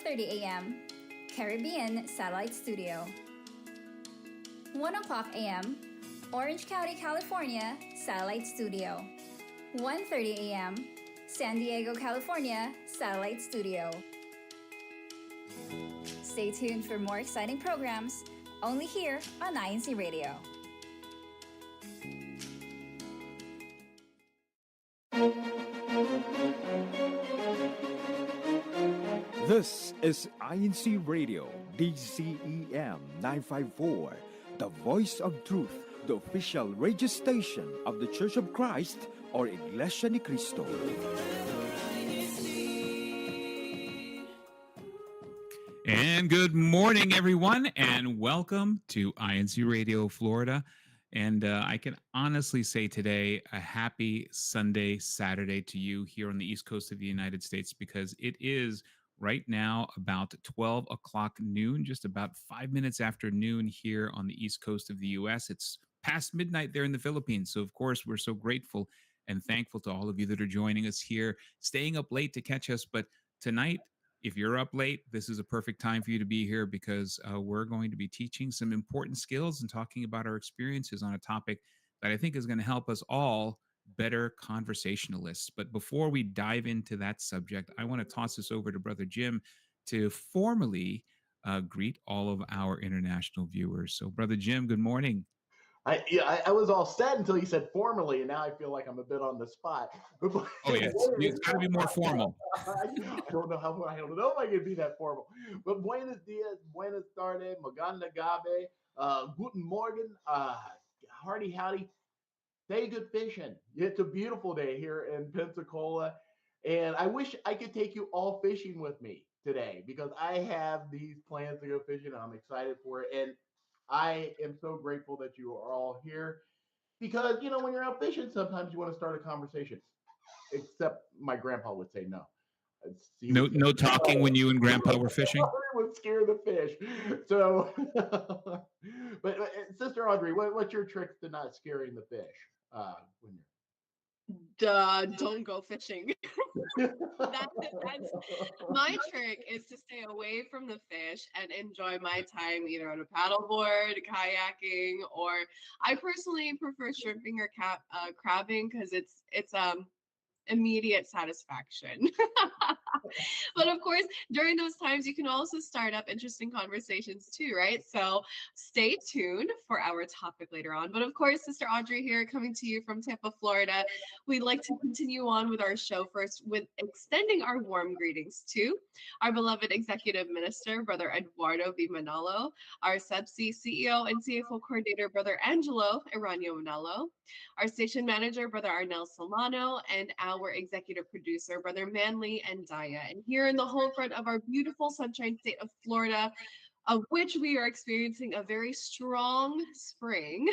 12:30 a.m. Caribbean Satellite Studio. 1 o'clock a.m. Orange County, California Satellite Studio. 1:30 a.m. San Diego, California Satellite Studio. Stay tuned for more exciting programs only here on INCRadio. This is INCRadio, DCEM 954, the voice of truth, the official radio station of the Church of Christ, or Iglesianicristo. And good morning, everyone, and welcome to INCRadio Florida. And I can honestly say today a happy Sunday, Saturday to you here on the East Coast of the United States, because it is right now about 12 o'clock noon, just about 5 minutes after noon here on the East Coast of the U.S. It's past midnight there in the Philippines. So, of course, we're so grateful and thankful to all of you that are joining us here, staying up late to catch us. But tonight, if you're up late, this is a perfect time for you to be here, because we're going to be teaching some important skills and talking about our experiences on a topic that I think is going to help us all better conversationalists. But before we dive into that subject, I want to toss this over to Brother Jim to formally greet all of our international viewers. So, Brother Jim, good morning. I was all set until you said formally, and now I feel like I'm a bit on the spot. Oh, yes. It's got to be more formal. I don't know if I can be that formal. But buenos dias, buenas tardes, maganda gabe, guten morgen, hardy howdy, stay good fishing. It's a beautiful day here in Pensacola, and I wish I could take you all fishing with me today, because I have these plans to go fishing, and I'm excited for it. And I am so grateful that you are all here, because, you know, when you're out fishing, sometimes you want to start a conversation, except my grandpa would say no. No talking when you and Grandpa were fishing? It would scare the fish. So, but Sister Audrey, what's your trick to not scaring the fish when you're... Don't go fishing. That's my trick, is to stay away from the fish and enjoy my time either on a paddleboard, kayaking, or I personally prefer shrimping or crabbing, because it's immediate satisfaction. But of course, during those times, you can also start up interesting conversations too, right? So stay tuned for our topic later on. But of course, Sister Audrey here, coming to you from Tampa, Florida. We'd like to continue on with our show first with extending our warm greetings to our beloved Executive Minister, Brother Eduardo V. Manalo, our SEBC CEO and CFO Coordinator, Brother Angelo Iranio Manalo, our station manager, Brother Arnel Solano, and our executive producer, Brother Manley and Daya. And here in the home front of our beautiful sunshine state of Florida, of which we are experiencing a very strong spring.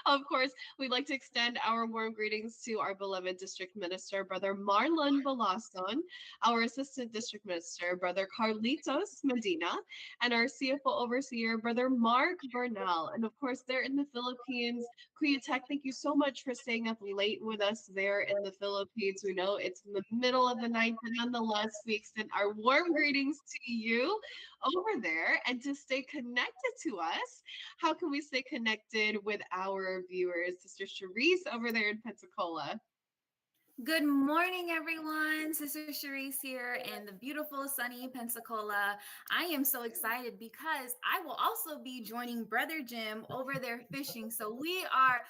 Of course, we'd like to extend our warm greetings to our beloved District Minister, Brother Marlon Balason, our Assistant District Minister, Brother Carlitos Medina, and our CFO Overseer, Brother Mark Bernal. And of course, they're in the Philippines. Kuya Tech, thank you so much for staying up late with us there in the Philippines. We know it's in the middle of the night, but nonetheless, we extend our warm greetings to you over there. And to stay connected to us, how can we stay connected with our viewers? Sister Charisse over there in Pensacola. Good morning, everyone. Sister Charisse here in the beautiful, sunny Pensacola. I am so excited because I will also be joining Brother Jim over there fishing. So we are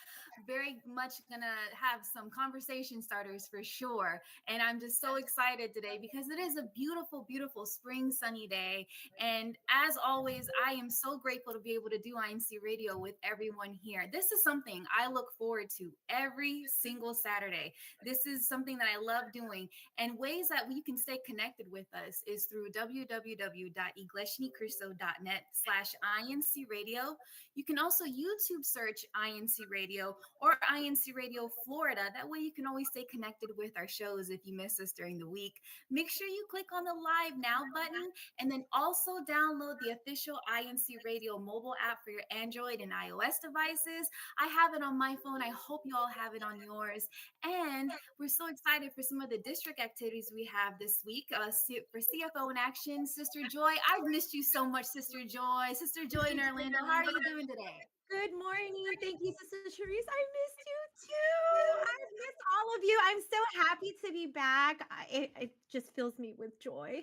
very much going to have some conversation starters for sure. And I'm just so excited today because it is a beautiful, beautiful spring sunny day. And as always, I am so grateful to be able to do INCRadio with everyone here. This is something I look forward to every single Saturday. This is something that I love doing, and ways that you can stay connected with us is through www.iglesianicristo.net/INCRadio. You can also YouTube search INCRadio or INCRadio Florida. That way you can always stay connected with our shows if you miss us during the week. Make sure you click on the Live Now button, and then also download the official INCRadio mobile app for your Android and iOS devices. I have it on my phone. I hope you all have it on yours. And we're so excited for some of the district activities we have this week. For CFO in Action, Sister Joy. I've missed you so much, Sister Joy. Sister Joy in Orlando, how are you doing today? Good morning. Thank you, Sister Cherise. I missed you too. I've missed all of you. I'm so happy to be back. It just fills me with joy.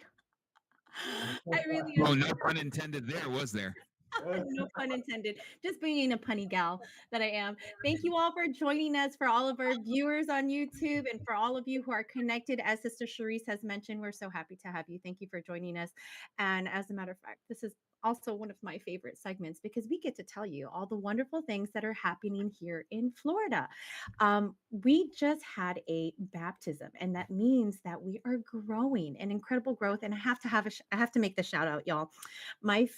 I really Oh, am. no pun intended there, was there? No pun intended. Just being a punny gal that I am. Thank you all for joining us, for all of our viewers on YouTube, and for all of you who are connected. As Sister Cherise has mentioned, we're so happy to have you. Thank you for joining us. And as a matter of fact, this is also one of my favorite segments because we get to tell you all the wonderful things that are happening here in Florida. We just had a baptism, and that means that we are growing, an incredible growth. And I have to make the shout out, y'all. My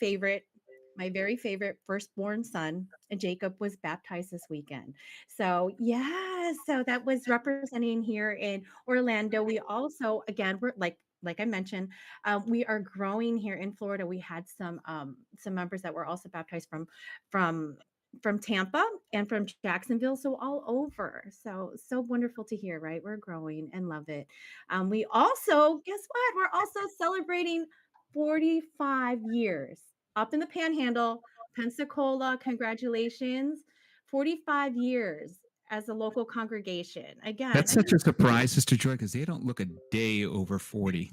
very favorite firstborn son, Jacob, was baptized this weekend. So, yeah, so that was representing here in Orlando. We also, again, we're like I mentioned, we are growing here in Florida. We had some members that were also baptized from from Tampa and from Jacksonville, so all over. So wonderful to hear, right? We're growing and love it. We also, guess what? We're also celebrating 45 years up in the Panhandle, Pensacola. Congratulations, 45 years as a local congregation. Again, That's such a surprise, Sister Joy, because they don't look a day over 40.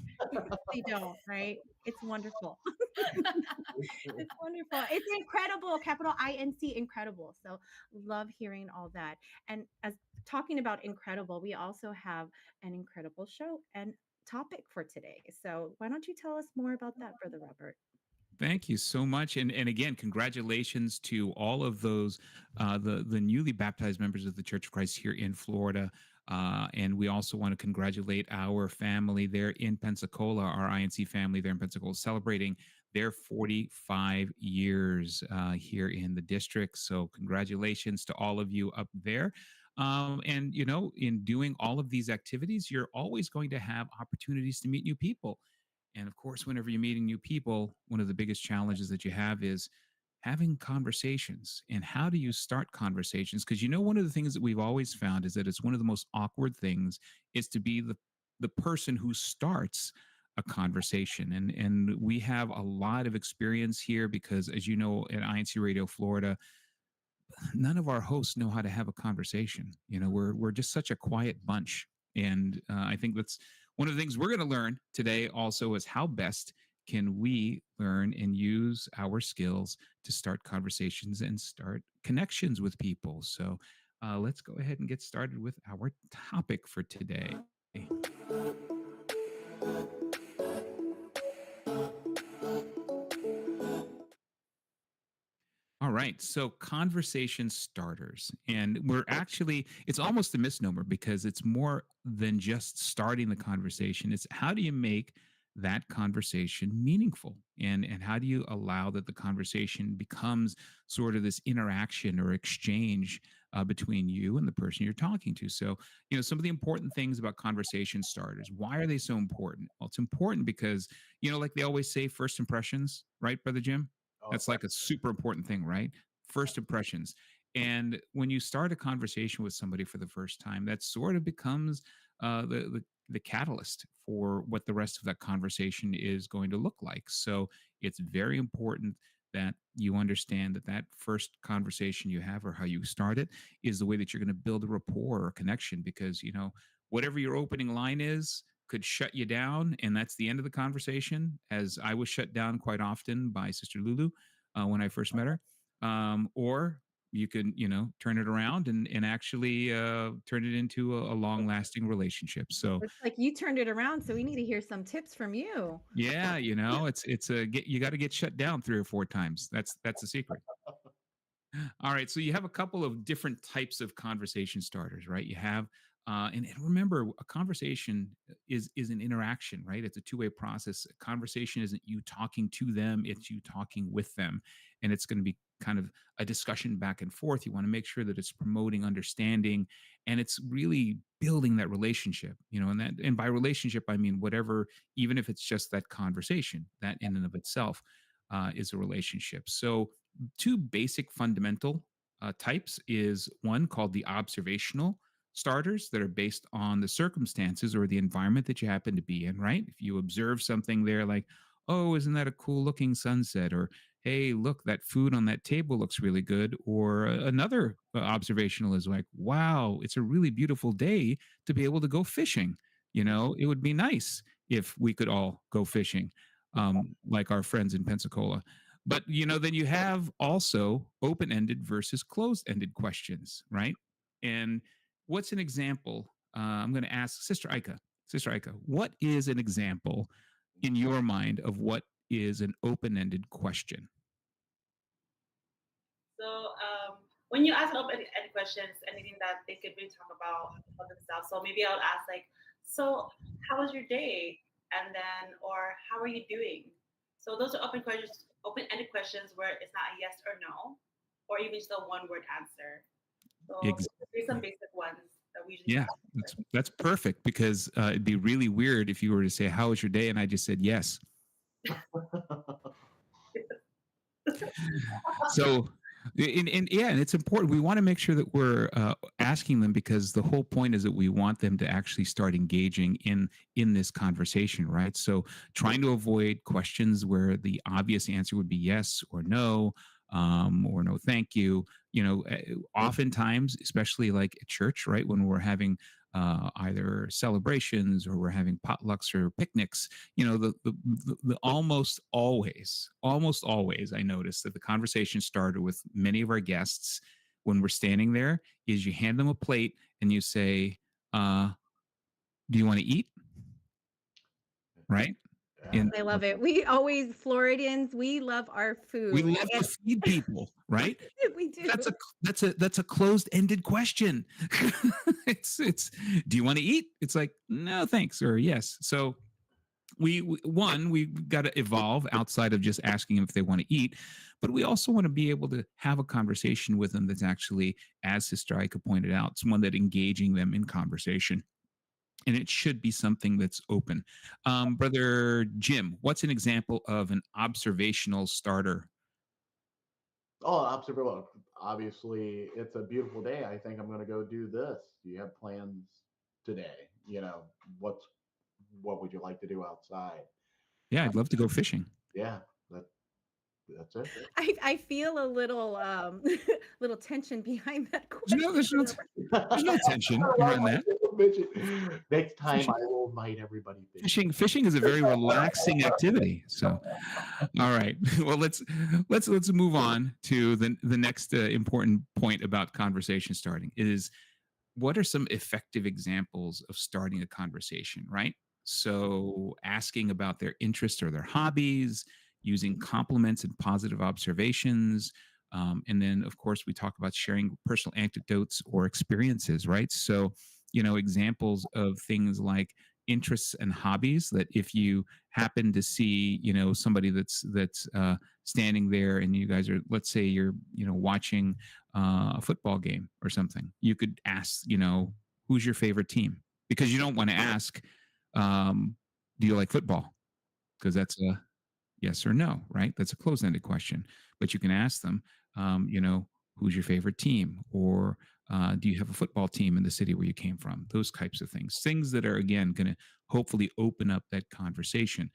they don't, right? It's wonderful. It's wonderful. It's incredible. Capital INC, incredible. So love hearing all that. And as talking about incredible, we also have an incredible show and topic for today. So why don't you tell us more about that, Brother Robert? Thank you so much, and again, congratulations to all of those the newly baptized members of the Church of Christ here in Florida. And we also want to congratulate our family there in Pensacola, our INC family there in Pensacola, celebrating their 45 years here in the district. So, congratulations to all of you up there. And, you know, in doing all of these activities, you're always going to have opportunities to meet new people. And of course, whenever you're meeting new people, one of the biggest challenges that you have is having conversations. And how do you start conversations? Because you know, one of the things that we've always found is that it's one of the most awkward things is to be the person who starts a conversation. And we have a lot of experience here because, as you know, at INC Radio Florida, none of our hosts know how to have a conversation. You know, we're just such a quiet bunch, and I think that's one of the things we're going to learn today. Also, is how best can we learn and use our skills to start conversations and start connections with people. So, let's go ahead and get started with our topic for today. All right. So conversation starters. And we're actually, it's almost a misnomer because it's more than just starting the conversation. It's how do you make that conversation meaningful? And how do you allow that the conversation becomes sort of this interaction or exchange between you and the person you're talking to? So, you know, some of the important things about conversation starters, why are they so important? Well, it's important because, you know, like they always say, first impressions, right, Brother Jim? That's like a super important thing, right? First impressions. And when you start a conversation with somebody for the first time, that sort of becomes the catalyst for what the rest of that conversation is going to look like. So it's very important that you understand that that first conversation you have or how you start it is the way that you're going to build a rapport or connection, because, you know, whatever your opening line is could shut you down, and that's the end of the conversation, as I was shut down quite often by Sister Lulu when I first met her. Or you can, you know, turn it around and actually turn it into a long-lasting relationship. So Looks like you turned it around, so we need to hear some tips from you. yeah, you know, you got to get shut down 3 or 4 times. That's the secret. All right, so you have a couple of different types of conversation starters, right? You have, and remember, a conversation is an interaction, right? It's a two-way process. A conversation isn't you talking to them; it's you talking with them, and it's going to be kind of a discussion back and forth. You want to make sure that it's promoting understanding, and it's really building that relationship, you know. And by relationship, I mean whatever, even if it's just that conversation, that in and of itself is a relationship. So two basic fundamental types is one called the observational starters that are based on the circumstances or the environment that you happen to be in, right? If you observe something there like, oh, isn't that a cool looking sunset? Or, hey, look, that food on that table looks really good. Or another observational is like, wow, it's a really beautiful day to be able to go fishing. It would be nice if we could all go fishing, like our friends in Pensacola. But then you have also open-ended versus closed-ended questions, right? And what's an example? I'm going to ask Sister Ika. Sister Ika, what is an example in your mind of what is an open-ended question? So when you ask open-ended questions, anything that they could really talk about themselves. So maybe I'll ask like, so how was your day? And then, or how are you doing? So those are open-ended questions where it's not a yes or no, or even just a one-word answer. So there's some basic ones that we usually Yeah, that's perfect, because it'd be really weird if you were to say, how was your day? And I just said yes. So, and it's important. We want to make sure that we're asking them, because the whole point is that we want them to actually start engaging in this conversation, right? So trying to avoid questions where the obvious answer would be yes or no, or no thank you. Oftentimes, especially like at church, right, when we're having either celebrations or we're having potlucks or picnics, the almost always I notice that the conversation starter with many of our guests when we're standing there is you hand them a plate and you say, do you want to eat? Right? I love it. We always, Floridians, we love our food. We love to feed people, right? We do. That's a closed-ended question. it's do you want to eat? It's like, no, thanks, or yes. So we've got to evolve outside of just asking them if they want to eat, but we also want to be able to have a conversation with them that's actually, as Sister Ika pointed out, it's one that engaging them in conversation. And it should be something that's open. Brother Jim, what's an example of an observational starter? Oh, observational. Obviously, it's a beautiful day. I think I'm going to go do this. Do you have plans today? What would you like to do outside? Yeah, I'd love to go fishing. Yeah, that's it. I feel a little little tension behind that question. No, there's no tension around that. Next time I will invite everybody fishing. Fishing is a very relaxing activity. So, all right. Well, let's move on to the next important point about conversation starting is, what are some effective examples of starting a conversation, right? So asking about their interests or their hobbies, using compliments and positive observations. And then, of course, we talk about sharing personal anecdotes or experiences, right? So, examples of things like interests and hobbies, that if you happen to see, somebody that's standing there and you guys are, let's say you're, watching a football game or something, you could ask, who's your favorite team? Because you don't want to ask, do you like football? Because that's a yes or no, right? That's a closed-ended question. But you can ask them, who's your favorite team? Or do you have a football team in the city where you came from? Those types of things. Things that are, again, going to hopefully open up that conversation.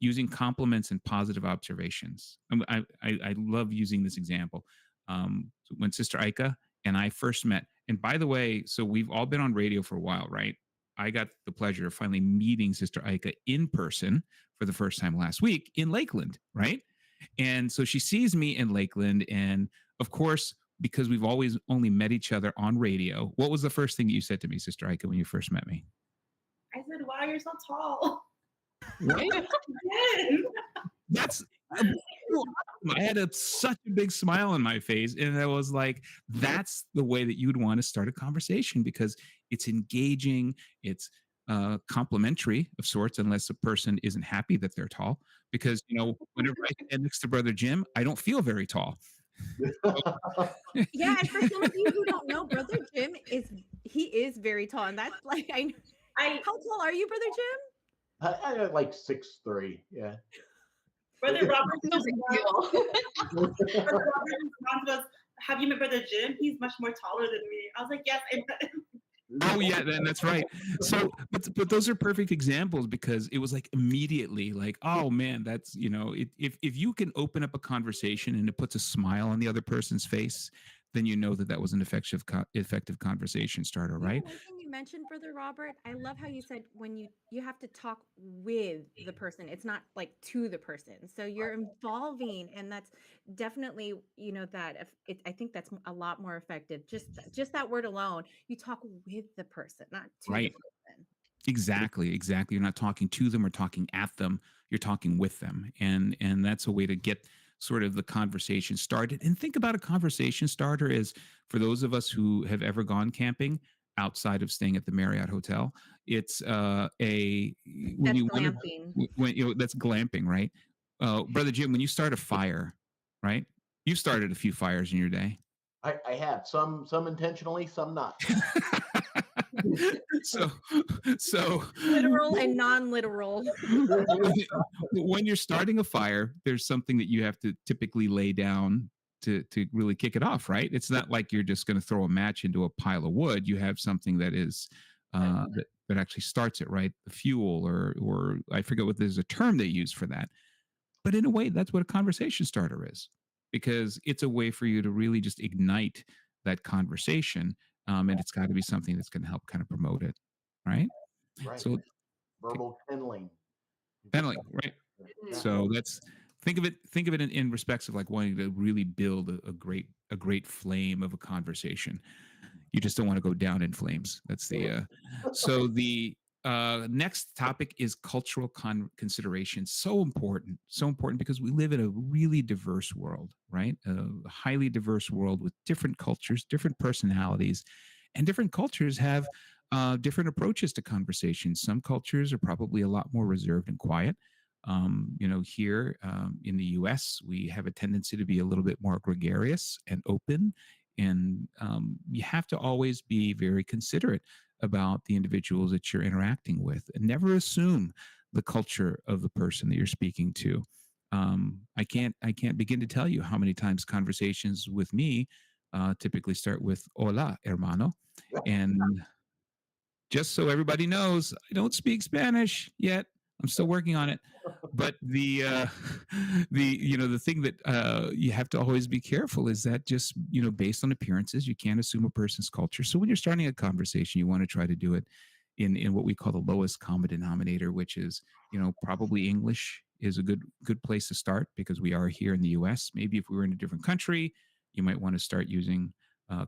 Using compliments and positive observations. I love using this example. When Sister Ika and I first met, and by the way, so we've all been on radio for a while, right? I got the pleasure of finally meeting Sister Ika in person for the first time last week in Lakeland, right? And so she sees me in Lakeland. And of course, because we've always only met each other on radio, what was the first thing you said to me, Sister Ika, when you first met me? I said, wow, you're so tall. Right? That's I had such a big smile on my face, and I was like, that's the way that you'd want to start a conversation, because it's engaging, it's complimentary of sorts, unless a person isn't happy that they're tall, because whenever I stand next to Brother Jim, I don't feel very tall. Yeah, and for some of you who don't know, Brother Jim is very tall, and that's like how tall are you, Brother Jim? I like 6'3", yeah. Brother Robert was, have you met Brother Jim? He's much more taller than me. I was like, yes. Oh yeah, then that's right. So, but those are perfect examples because it was like immediately like, oh man, that's if you can open up a conversation and it puts a smile on the other person's face, then you know that that was an effective conversation starter, You know, right? one thing you mentioned, Brother Robert, I love how you said when you have to talk with the person. It's not like to the person. So you're involving, and that's definitely, that if I think that's a lot more effective. Just that word alone, you talk with the person, not to the Right. person. Exactly, exactly. You're not talking to them or talking at them. You're talking with them, and that's a way to get sort of the conversation started. And think about a conversation starter as for those of us who have ever gone camping outside of staying at the Marriott Hotel. It's a when That's you want glamping. to when that's glamping, right? Brother Jim, when you start a fire, right? You started a few fires in your day. I have some intentionally, some not. so so Literal and non-literal. when you're starting a fire, there's something that you have to typically lay down to really kick it off, right? It's not like you're just going to throw a match into a pile of wood. You have something that is that actually starts it, right? The fuel, or I forget what there's a term they use for that. But in a way, that's what a conversation starter is, because it's a way for you to really just ignite that conversation, and it's got to be something that's going to help kind of promote it, right? Right. So Verbal kindling. pedaling, right? Yeah. So that's think of it in respects of like wanting to really build a great flame of a conversation. You just don't want to go down in flames. That's the so the next topic is cultural consideration. So important because we live in a really diverse world, right? A highly diverse world with different cultures, different personalities, and different cultures have different approaches to conversation. Some cultures are probably a lot more reserved and quiet. Here in the U.S., we have a tendency to be a little bit more gregarious and open, and you have to always be very considerate about the individuals that you're interacting with, and never assume the culture of the person that you're speaking to. I can't begin to tell you how many times conversations with me typically start with "Hola, hermano," and just so everybody knows, I don't speak Spanish yet. I'm still working on it. But the thing that you have to always be careful is that just based on appearances, you can't assume a person's culture. So when you're starting a conversation, you want to try to do it in what we call the lowest common denominator, which is probably English is a good place to start, because we are here in the U.S. Maybe if we were in a different country, you might want to start using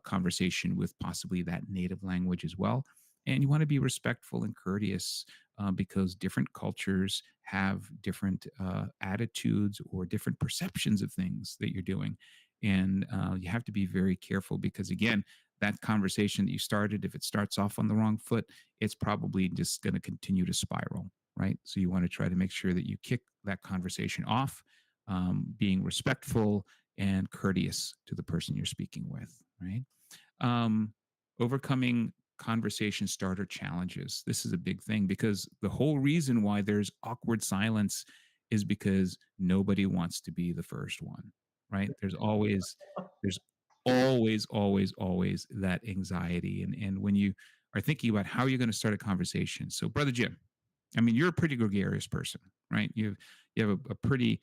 conversation with possibly that native language as well. And you want to be respectful and courteous, because different cultures have different attitudes or different perceptions of things that you're doing. And you have to be very careful, because, again, that conversation that you started, if it starts off on the wrong foot, it's probably just going to continue to spiral, right? So you want to try to make sure that you kick that conversation off, being respectful and courteous to the person you're speaking with, right? um, Overcoming conversation starter challenges. This is a big thing, because the whole reason why there's awkward silence is because nobody wants to be the first one, right? There's always that anxiety. And when you are thinking about how you're going to start a conversation. So, Brother Jim, I mean, you're a pretty gregarious person, right? You have a pretty,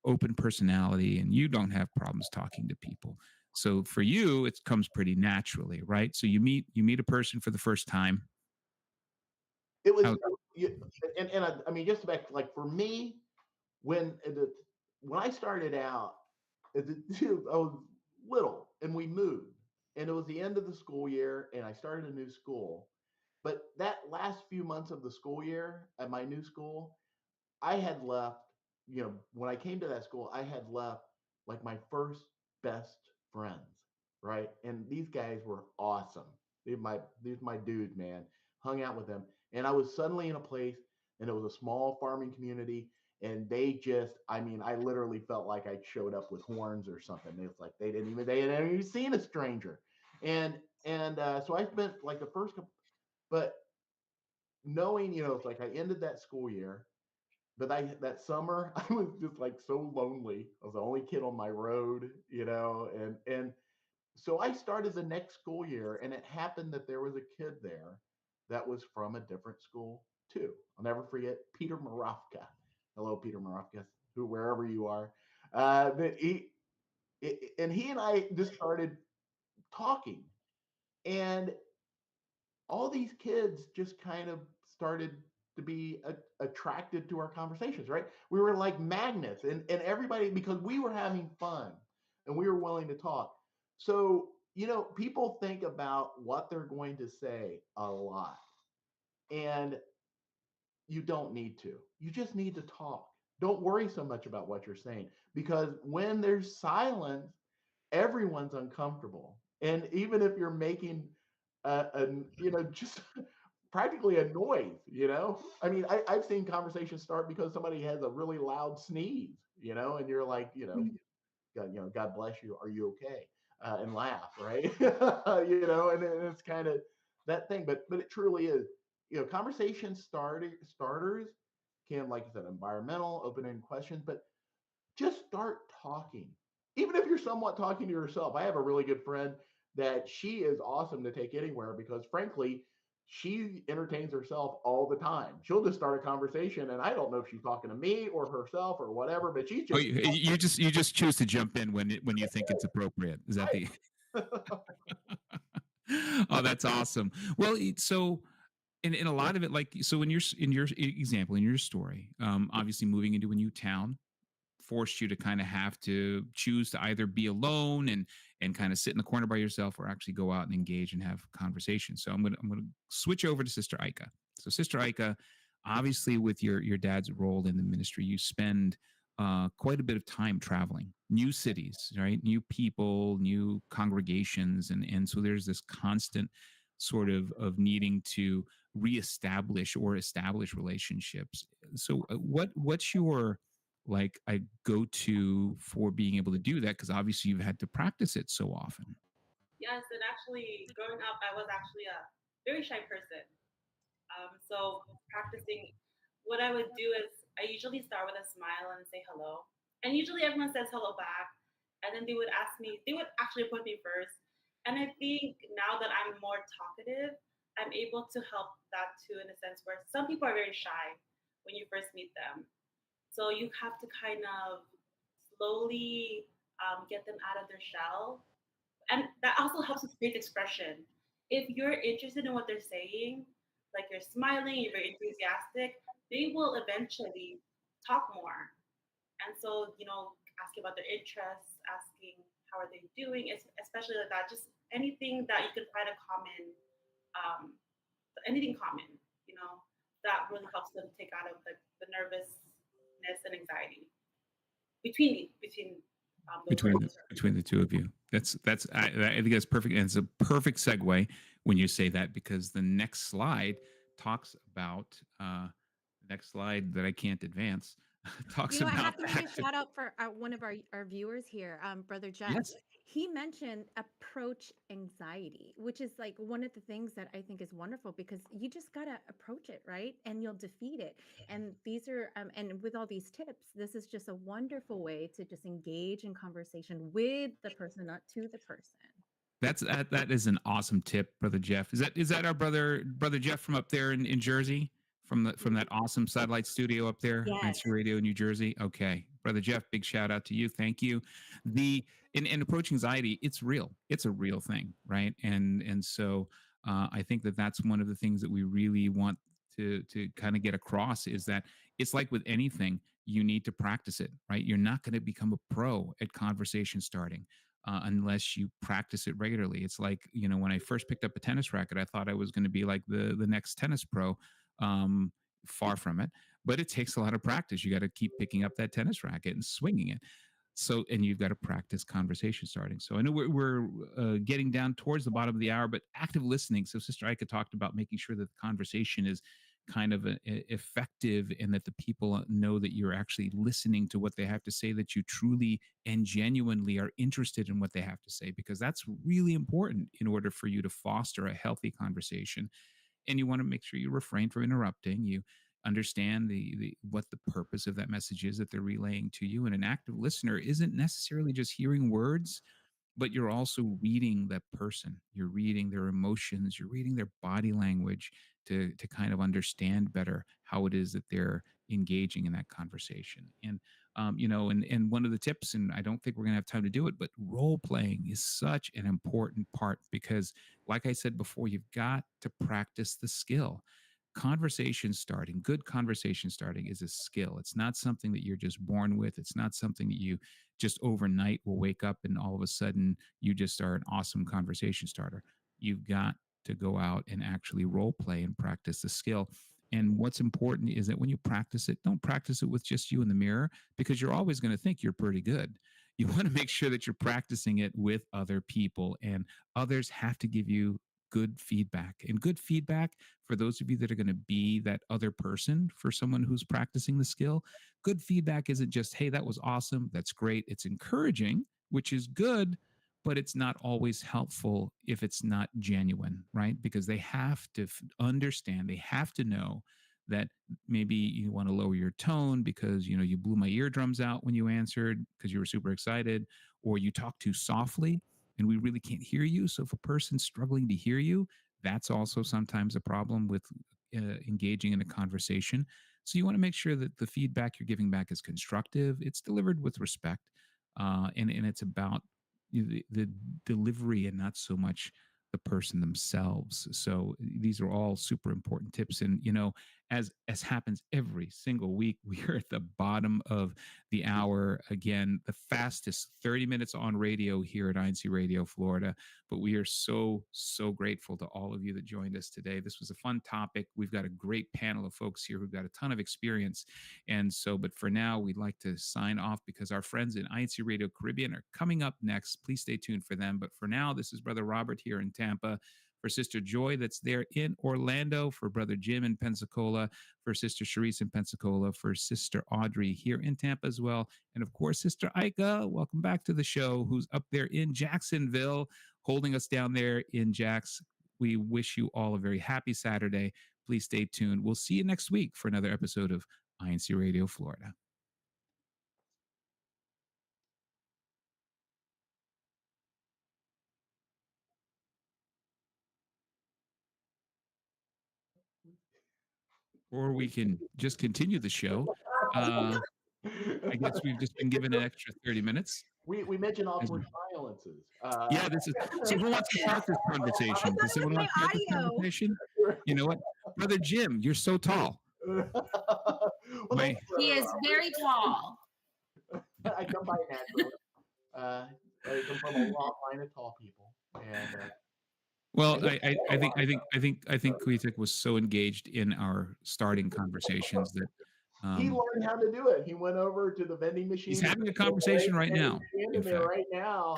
open personality, and you don't have problems talking to people. So for you, it comes pretty naturally, right? So you meet a person for the first time. It was, How, you, and I mean, just back, like for me, when when I started out, I was little, and we moved, and it was the end of the school year, and I started a new school. But that last few months of the school year at my new school, I had left, when I came to that school, I had left like my first best friends, right? And these guys were awesome. These my dudes, man. Hung out with them, and I was suddenly in a place, and it was a small farming community, and they just, I mean, I literally felt like I showed up with horns or something. It's like they hadn't even seen a stranger, and so I spent like the first couple, but knowing, it's like I ended that school year, but that summer I was just like so lonely. I was the only kid on my road, and So I started the next school year, and it happened that there was a kid there that was from a different school too. I'll never forget Peter Marofka. Hello, Peter Marofka, who wherever you are. That and he and I just started talking, and all these kids just kind of started to be attracted to our conversations, right? We were like magnets, and everybody, because we were having fun and we were willing to talk. So, people think about what they're going to say a lot, and you don't need to. You just need to talk. Don't worry so much about what you're saying, because when there's silence, everyone's uncomfortable. And even if you're making just practically a noise. I mean, I've seen conversations start because somebody has a really loud sneeze, and you're like, God bless you. Are you okay? And laugh, right? And it's kind of that thing, but it truly is. Conversation starters can, like you said, environmental, open-ended questions, but just start talking. Even if you're somewhat talking to yourself. I have a really good friend that she is awesome to take anywhere because, frankly, she entertains herself all the time. She'll just start a conversation, and I don't know if she's talking to me or herself or whatever, but she's Oh, just you just choose to jump in when you think it's appropriate. Is that the? Oh, that's awesome. Well, so in a lot of it, like, so in your example, in your story, obviously moving into a new town forced you to kind of have to choose to either be alone and kind of sit in the corner by yourself, or actually go out and engage and have conversations. So I'm gonna switch over to Sister Ika. So Sister Ika, obviously with your dad's role in the ministry, you spend quite a bit of time traveling, new cities, right? New people, new congregations, and so there's this constant sort of needing to reestablish or establish relationships. So what's your like a go-to for being able to do that? Because obviously you've had to practice it so often. Yes, and actually, growing up, I was actually a very shy person. So practicing, what I would do is I usually start with a smile and say hello, and usually everyone says hello back, and then they would ask me, they would actually put me first, and I think now that I'm more talkative, I'm able to help that too in a sense where some people are very shy when you first meet them, so you have to kind of slowly get them out of their shell, and that also helps with face expression. If you're interested in what they're saying, like you're smiling, you're very enthusiastic, they will eventually talk more. And so, asking about their interests, asking how are they doing, especially like that, just anything that you can find a common, um, anything common, you know, that really helps them take out of the nervousness and anxiety between those persons. Between the two of you. I think that's perfect, and it's a perfect segue when you say that, because the next slide talks about next slide that I can't advance talks I about have to make a shout out for one of our viewers here, Brother Jeff. yes. He mentioned approach anxiety, which is like one of the things that I think is wonderful, because you just got to approach it, right? And you'll defeat it. And these are, and with all these tips, this is just a wonderful way to just engage in conversation with the person, not to the person. That is an awesome tip, Brother Jeff. Is that our brother Jeff from up there in Jersey? From that awesome satellite studio up there, Yes. INCRadio, New Jersey. Okay, Brother Jeff, big shout out to you. Thank you. The in approach anxiety, it's real. It's a real thing, right? And so I think that's one of the things that we really want to kind of get across, is that it's like with anything, you need to practice it, right? You're not going to become a pro at conversation starting. Unless you practice it regularly. It's like, when I first picked up a tennis racket, I thought I was going to be like the next tennis pro. Far from it, but it takes a lot of practice. You got to keep picking up that tennis racket and swinging it. So, and you've got to practice conversation starting. So I know we're getting down towards the bottom of the hour, but active listening. So Sister Ika talked about making sure that the conversation is kind of effective, and that the people know that you're actually listening to what they have to say, that you truly and genuinely are interested in what they have to say, because that's really important in order for you to foster a healthy conversation. And you want to make sure you refrain from interrupting. You understand the what the purpose of that message is that they're relaying to you. And an active listener isn't necessarily just hearing words, but you're also reading that person. You're reading their emotions. You're reading their body language to kind of understand better how it is that they're engaging in that conversation. And and one of the tips, and I don't think we're going to have time to do it, but role playing is such an important part because, like I said before, you've got to practice the skill. Good conversation starting is a skill. It's not something that you're just born with. It's not something that you just overnight will wake up and all of a sudden you just are an awesome conversation starter. You've got to go out and actually role play and practice the skill. And what's important is that when you practice it, don't practice it with just you in the mirror because you're always going to think you're pretty good. You want to make sure that you're practicing it with other people, and others have to give you good feedback. And good feedback, for those of you that are going to be that other person for someone who's practicing the skill, good feedback isn't just, hey, that was awesome. That's great. It's encouraging, which is good, but it's not always helpful if it's not genuine, right? Because they have to understand, they have to know that maybe you want to lower your tone because you blew my eardrums out when you answered because you were super excited, or you talk too softly and we really can't hear you. So if a person's struggling to hear you, that's also sometimes a problem with engaging in a conversation. So you want to make sure that the feedback you're giving back is constructive, it's delivered with respect, and it's about the delivery and not so much the person themselves. So these are all super important tips. And as happens every single week, we are at the bottom of the hour. Again, the fastest 30 minutes on radio here at INC Radio Florida. But we are so grateful to all of you that joined us today. This was a fun topic. We've got a great panel of folks here who've got a ton of experience. And so, but for now, we'd like to sign off because our friends in INC Radio Caribbean are coming up next. Please stay tuned for them. But for now, this is Brother Robert here in Tampa, for Sister Joy that's there in Orlando, for Brother Jim in Pensacola, for Sister Sharice in Pensacola, for Sister Audrey here in Tampa as well, and of course, Sister Ika, welcome back to the show, who's up there in Jacksonville, holding us down there in Jax. We wish you all a very happy Saturday. Please stay tuned. We'll see you next week for another episode of INC Radio Florida. Or we can just continue the show. I guess we've just been given an extra 30 minutes. We mentioned awkward silences. Yeah, this is. So who wants to start this conversation? Does someone want to start this conversation? You know what, Brother Jim, you're so tall. He is very tall. I come by naturally. I come from a long line of tall people, and well, I think Kwiatek was so engaged in our starting conversations that he learned how to do it. He went over to the vending machine. He's having a conversation right now. In there right now.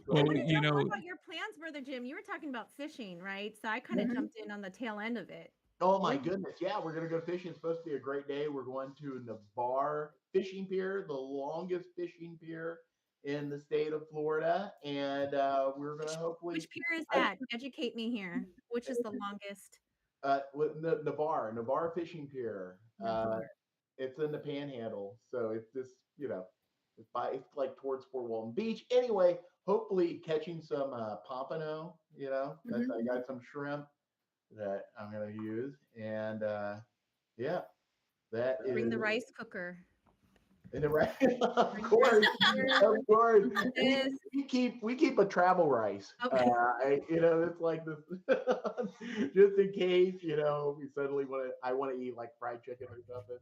Well, about your plans, Brother Jim. You were talking about fishing, right? So I kind of jumped in on the tail end of it. Oh my goodness. Yeah, we're gonna go fishing. It's supposed to be a great day. We're going to Navarre Fishing Pier, the longest fishing pier in the state of Florida. And we're gonna hopefully. Which pier is that? Educate me here. Which is the longest? With Navarre Fishing Pier. It's in the Panhandle, so it's just it's like towards Fort Walton Beach. Anyway, hopefully catching some pompano. I got some shrimp that I'm gonna use, and Bring the rice cooker. And the rice, of course. We keep a travel rice. Okay. It's like this, just in case we suddenly I want to eat like fried chicken or something.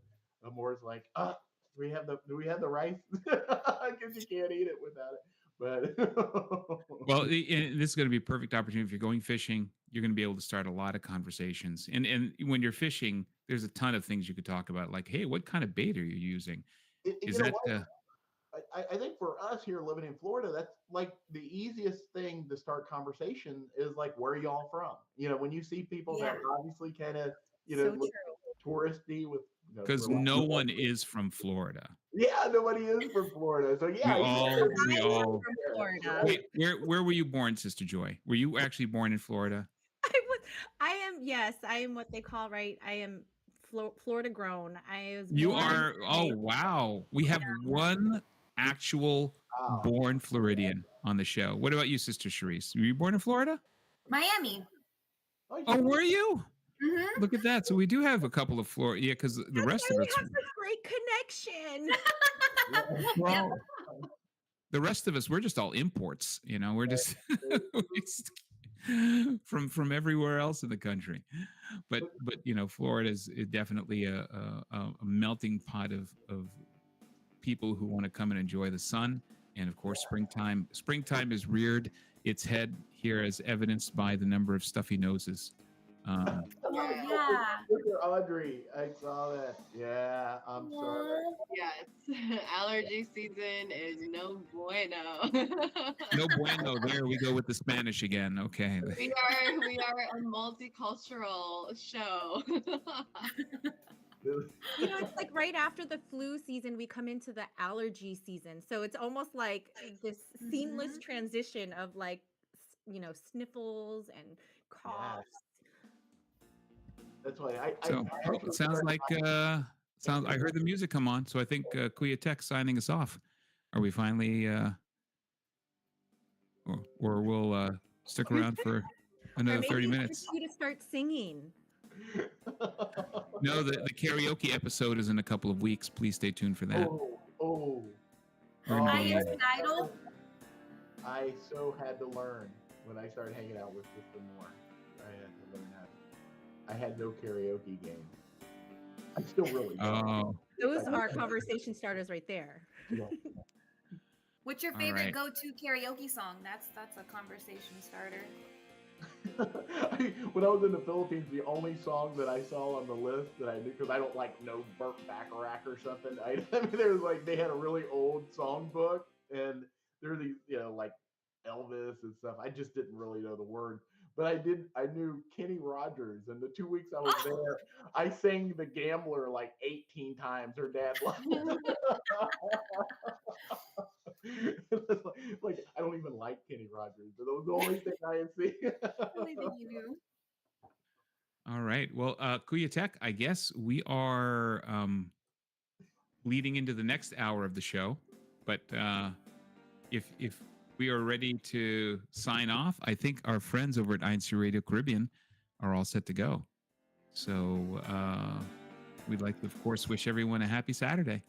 Amore's like, do we have the rice? Because you can't eat it without it. But well, this is going to be a perfect opportunity. If you're going fishing, you're going to be able to start a lot of conversations. And when you're fishing, there's a ton of things you could talk about, like, hey, what kind of bait are you using? I think for us here living in Florida, that's like the easiest thing to start conversation is like, where are y'all from? When you see people that obviously kind of look touristy with because no one is from Florida. Yeah, nobody is from Florida. So yeah, we all from Florida. Wait, where were you born, Sister Joy? Were you actually born in Florida? I am what they call, right? I am Florida grown. I was You born and are. Oh, raised- wow. We have one actual Wow. born Floridian on the show. What about you, Sister Sharice? Were you born in Florida? Miami. Oh, were you? Mm-hmm. Look at that. So we do have a couple of Florida. Yeah, because the That's rest why of we us, have such great connection. well, the rest of us, we're just all imports. You know, we're just from everywhere else in the country. But you know, Florida is definitely a melting pot of people who want to come and enjoy the sun. And of course, springtime. Springtime has reared its head here, as evidenced by the number of stuffy noses. Oh yeah. Look at Audrey. I saw that. Yeah, I'm sorry. Yes, allergy season is no bueno. No bueno. There we go with the Spanish again. Okay. We are a multicultural show. You know, it's like right after the flu season, we come into the allergy season. So it's almost like this seamless transition of like, you know, sniffles and coughs. That's why I So actually it sounds started like I heard the music come on, so I think Kuya Tech signing us off. Are we finally or we'll stick around for Or another maybe 30 it's minutes? for you to start singing. No, the karaoke episode is in a couple of weeks. Please stay tuned for that. Oh. We're gonna be- Highest idol. I so had to learn when I started hanging out with Sister Moore. I had to learn how. I had no karaoke game. I still really don't. Oh, Those are conversation starters right there. What's your All favorite right. go-to karaoke song? That's a conversation starter. When I was in the Philippines, the only song that I saw on the list that I knew, because I don't like know Burt Bacharach or something. I mean, there was like they had a really old song book, and there were these, you know, like Elvis and stuff. I just didn't really know the words, but I knew Kenny Rogers, and the 2 weeks I was there, I sang The Gambler like 18 times. Her dad loved it. like I don't even like Kenny Rogers, but that was the only thing I had seen. Only thing you do. all right. Well, Kuya Tech, I guess we are leading into the next hour of the show. But if we are ready to sign off, I think our friends over at INCRadio Caribbean are all set to go. So we'd like to, of course, wish everyone a happy Saturday.